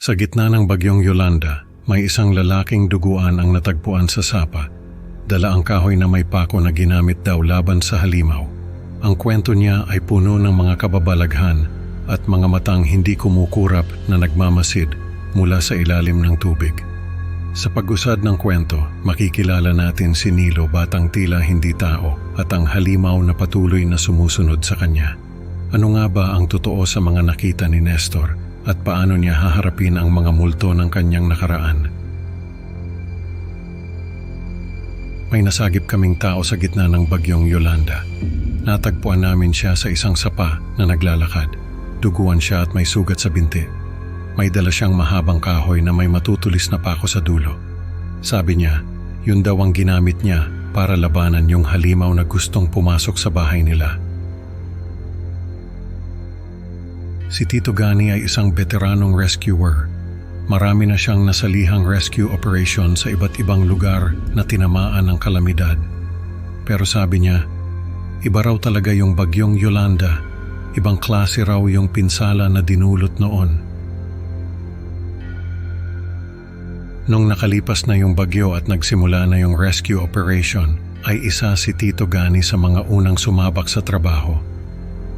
Sa gitna ng bagyong Yolanda, may isang lalaking duguan ang natagpuan sa sapa. Dala ang kahoy na may pako na ginamit daw laban sa halimaw. Ang kwento niya ay puno ng mga kababalaghan at mga matang hindi kumukurap na nagmamasid mula sa ilalim ng tubig. Sa pag-usad ng kwento, makikilala natin si Nilo, batang tila hindi tao, at ang halimaw na patuloy na sumusunod sa kanya. Ano nga ba ang totoo sa mga nakita ni Nestor at paano niya haharapin ang mga multo ng kanyang nakaraan? May nasagip kaming tao sa gitna ng bagyong Yolanda. Natagpuan namin siya sa isang sapa na naglalakad. Duguan siya at may sugat sa binti. May dala siyang mahabang kahoy na may matutulis na pako sa dulo. Sabi niya, yun daw ang ginamit niya para labanan yung halimaw na gustong pumasok sa bahay nila. Si Tito Gani ay isang veteranong rescuer. Marami na siyang nasalihang rescue operation sa iba't ibang lugar na tinamaan ng kalamidad. Pero sabi niya, iba raw talaga yung bagyong Yolanda. Ibang klase raw yung pinsala na dinulot noon. Nung nakalipas na yung bagyo at nagsimula na yung rescue operation, ay isa si Tito Gani sa mga unang sumabak sa trabaho.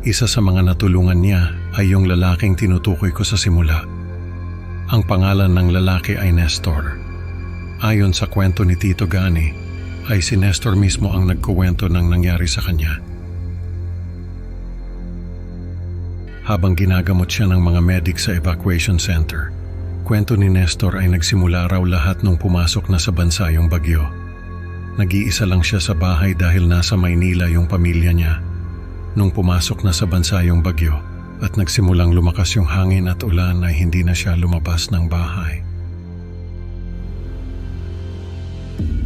Isa sa mga natulungan niya ay yung lalaking tinutukoy ko sa simula. Ang pangalan ng lalaki ay Nestor. Ayon sa kwento ni Tito Gani, ay si Nestor mismo ang nagkuwento ng nangyari sa kanya. Habang ginagamot siya ng mga medic sa evacuation center, kwento ni Nestor ay nagsimula raw lahat nung pumasok na sa bansa yung bagyo. Nag-iisa lang siya sa bahay dahil nasa Maynila yung pamilya niya. Nung pumasok na sa bansa yung bagyo at nagsimulang lumakas yung hangin at ulan ay hindi na siya lumabas ng bahay.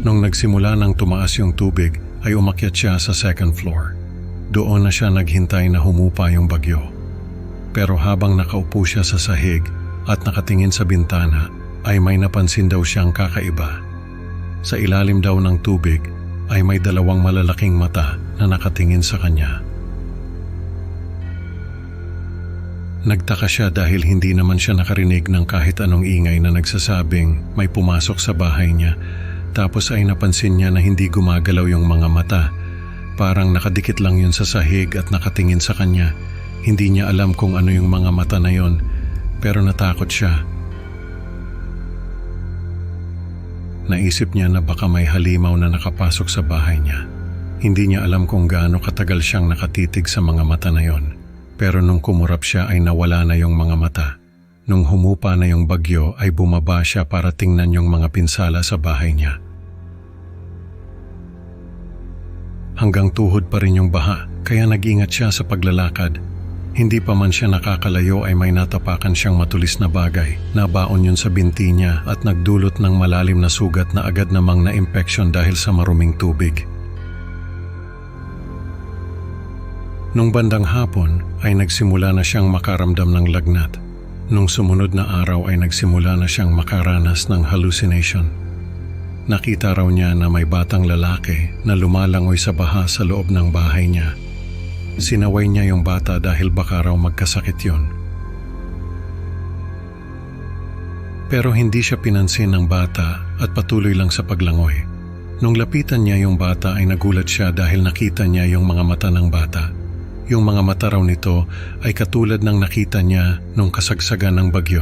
Nung nagsimula ng tumaas yung tubig ay umakyat siya sa second floor. Doon na siya naghintay na humupa yung bagyo. Pero habang nakaupo siya sa sahig at nakatingin sa bintana ay may napansin daw siyang kakaiba. Sa ilalim daw ng tubig ay may dalawang malalaking mata na nakatingin sa kanya. Nagtaka siya dahil hindi naman siya nakarinig ng kahit anong ingay na nagsasabing may pumasok sa bahay niya. Tapos ay napansin niya na hindi gumagalaw yung mga mata. Parang nakadikit lang yun sa sahig at nakatingin sa kanya. Hindi niya alam kung ano yung mga mata na yun, pero natakot siya. Naisip niya na baka may halimaw na nakapasok sa bahay niya. Hindi niya alam kung gaano katagal siyang nakatitig sa mga mata na yon. Pero nung kumurap siya ay nawala na yung mga mata. Nung humupa na yung bagyo ay bumaba siya para tingnan yung mga pinsala sa bahay niya. Hanggang tuhod pa rin yung baha, kaya nag-ingat siya sa paglalakad. Hindi pa man siya nakakalayo ay may natapakan siyang matulis na bagay. Nabaon yun sa binti niya at nagdulot ng malalim na sugat na agad namang na-impeksyon dahil sa maruming tubig. Nung bandang hapon ay nagsimula na siyang makaramdam ng lagnat. Nung sumunod na araw ay nagsimula na siyang makaranas ng hallucination. Nakita raw niya na may batang lalaki na lumalangoy sa baha sa loob ng bahay niya. Sinaway niya yung bata dahil baka raw magkasakit yun. Pero hindi siya pinansin ng bata at patuloy lang sa paglangoy. Nung lapitan niya yung bata ay nagulat siya dahil nakita niya yung mga mata ng bata. Yung mga mata raw nito ay katulad ng nakita niya nung kasagsagan ng bagyo.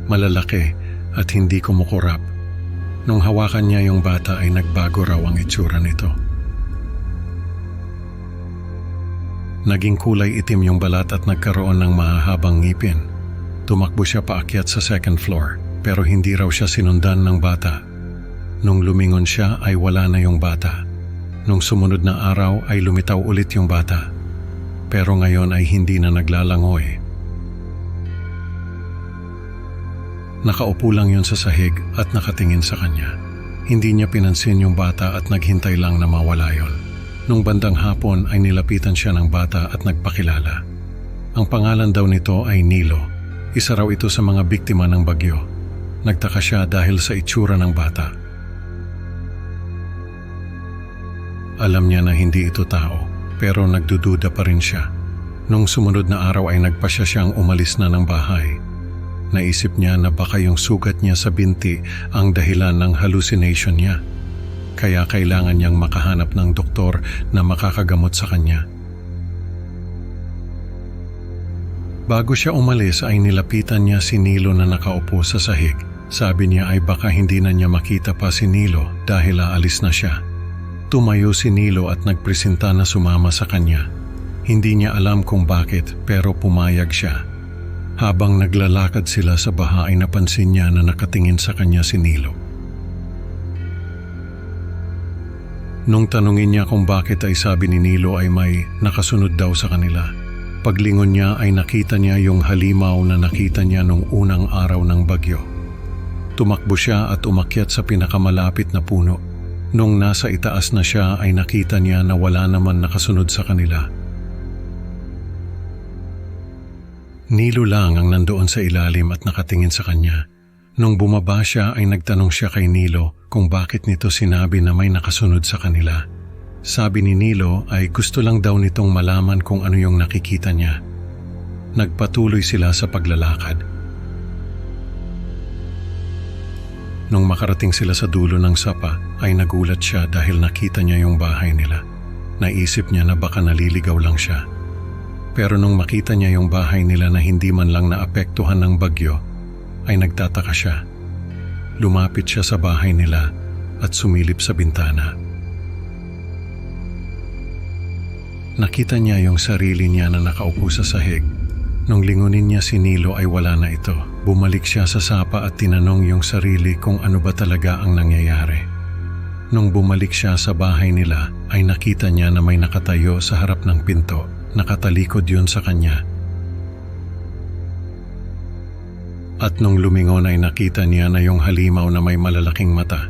Malalaki at hindi kumukurap. Nung hawakan niya yung bata ay nagbago raw ang itsura nito. Naging kulay itim yung balat at nagkaroon ng mahahabang ngipin. Tumakbo siya paakyat sa second floor pero hindi raw siya sinundan ng bata. Nung lumingon siya ay wala na yung bata. Nung sumunod na araw ay lumitaw ulit yung bata. Pero ngayon ay hindi na naglalangoy. Nakaupo lang yun sa sahig at nakatingin sa kanya. Hindi niya pinansin yung bata at naghintay lang na mawala yun. Nung bandang hapon ay nilapitan siya ng bata at nagpakilala. Ang pangalan daw nito ay Nilo. Isa raw ito sa mga biktima ng bagyo. Nagtaka siya dahil sa itsura ng bata. Alam niya na hindi ito tao. Pero nagdududa pa rin siya. Nung sumunod na araw ay nagpasya siyang umalis na ng bahay. Naisip niya na baka yung sugat niya sa binti ang dahilan ng hallucination niya. Kaya kailangan niyang makahanap ng doktor na makakagamot sa kanya. Bago siya umalis ay nilapitan niya si Nilo na nakaupo sa sahig. Sabi niya ay baka hindi na niya makita pa si Nilo dahil aalis na siya. Tumayo si Nilo at nagpresenta na sumama sa kanya. Hindi niya alam kung bakit pero pumayag siya. Habang naglalakad sila sa baha ay napansin niya na nakatingin sa kanya si Nilo. Nung tanungin niya kung bakit ay sabi ni Nilo ay may nakasunod daw sa kanila. Paglingon niya ay nakita niya yung halimaw na nakita niya nung unang araw ng bagyo. Tumakbo siya at umakyat sa pinakamalapit na puno. Nung nasa itaas na siya ay nakita niya na wala naman nakasunod sa kanila. Nilo lang ang nandoon sa ilalim at nakatingin sa kanya. Nung bumaba siya ay nagtanong siya kay Nilo kung bakit nito sinabi na may nakasunod sa kanila. Sabi ni Nilo ay gusto lang daw nitong malaman kung ano yung nakikita niya. Nagpatuloy sila sa paglalakad. Nung makarating sila sa dulo ng sapa ay nagulat siya dahil nakita niya yung bahay nila. Naisip niya na baka naliligaw lang siya. Pero nung makita niya yung bahay nila na hindi man lang naapektuhan ng bagyo, ay nagtataka siya. Lumapit siya sa bahay nila at sumilip sa bintana. Nakita niya yung sarili niya na nakaupo sa sahig. Nung lingunin niya si Nilo ay wala na ito. Bumalik siya sa sapa at tinanong yung sarili kung ano ba talaga ang nangyayari. Nung bumalik siya sa bahay nila ay nakita niya na may nakatayo sa harap ng pinto. Nakatalikod yun sa kanya. At nung lumingon ay nakita niya na yung halimaw na may malalaking mata.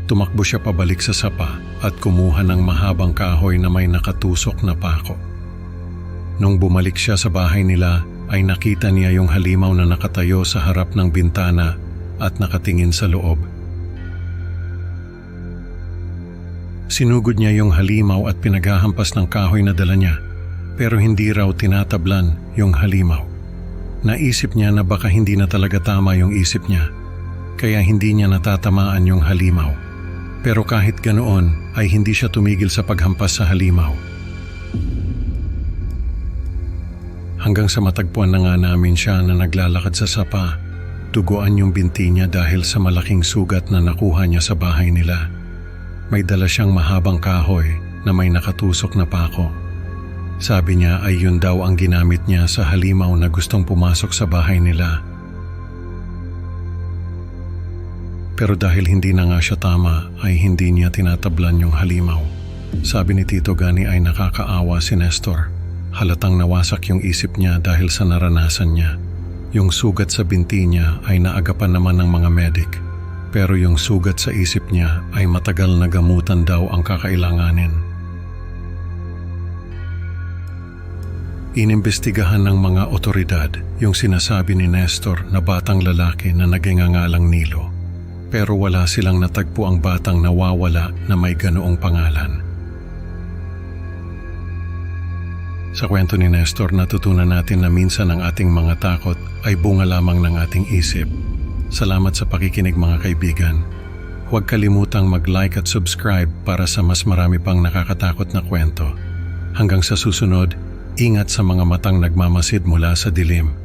Tumakbo siya pabalik sa sapa at kumuha ng mahabang kahoy na may nakatusok na pako. Nung bumalik siya sa bahay nila ay nakita niya yung halimaw na nakatayo sa harap ng bintana at nakatingin sa loob. Sinugod niya yung halimaw at pinaghahampas ng kahoy na dala niya, pero hindi raw tinatablan yung halimaw. Naisip niya na baka hindi na talaga tama yung isip niya, kaya hindi niya natatamaan yung halimaw. Pero kahit ganoon ay hindi siya tumigil sa paghampas sa halimaw. Hanggang sa matagpuan na nga namin siya na naglalakad sa sapa. Duguan yung binti niya dahil sa malaking sugat na nakuha niya sa bahay nila. May dala siyang mahabang kahoy na may nakatusok na pako. Sabi niya ay yun daw ang ginamit niya sa halimaw na gustong pumasok sa bahay nila. Pero dahil hindi na nga siya tama ay hindi niya tinatablan yung halimaw. Sabi ni Tito Gani ay nakakaawa si Nestor. Halatang nawasak yung isip niya dahil sa naranasan niya. Yung sugat sa binti niya ay naagapan naman ng mga medik. Pero yung sugat sa isip niya ay matagal na gamutan daw ang kakailanganin. Inimbestigahan ng mga otoridad yung sinasabi ni Nestor na batang lalaki na nagingangalang Nilo. Pero wala silang natagpo ang batang nawawala na may ganoong pangalan. Sa kwento ni Nestor, natutunan natin na minsan ang ating mga takot ay bunga lamang ng ating isip. Salamat sa pakikinig mga kaibigan. Huwag kalimutang mag-like at subscribe para sa mas marami pang nakakatakot na kwento. Hanggang sa susunod, ingat sa mga matang nagmamasid mula sa dilim.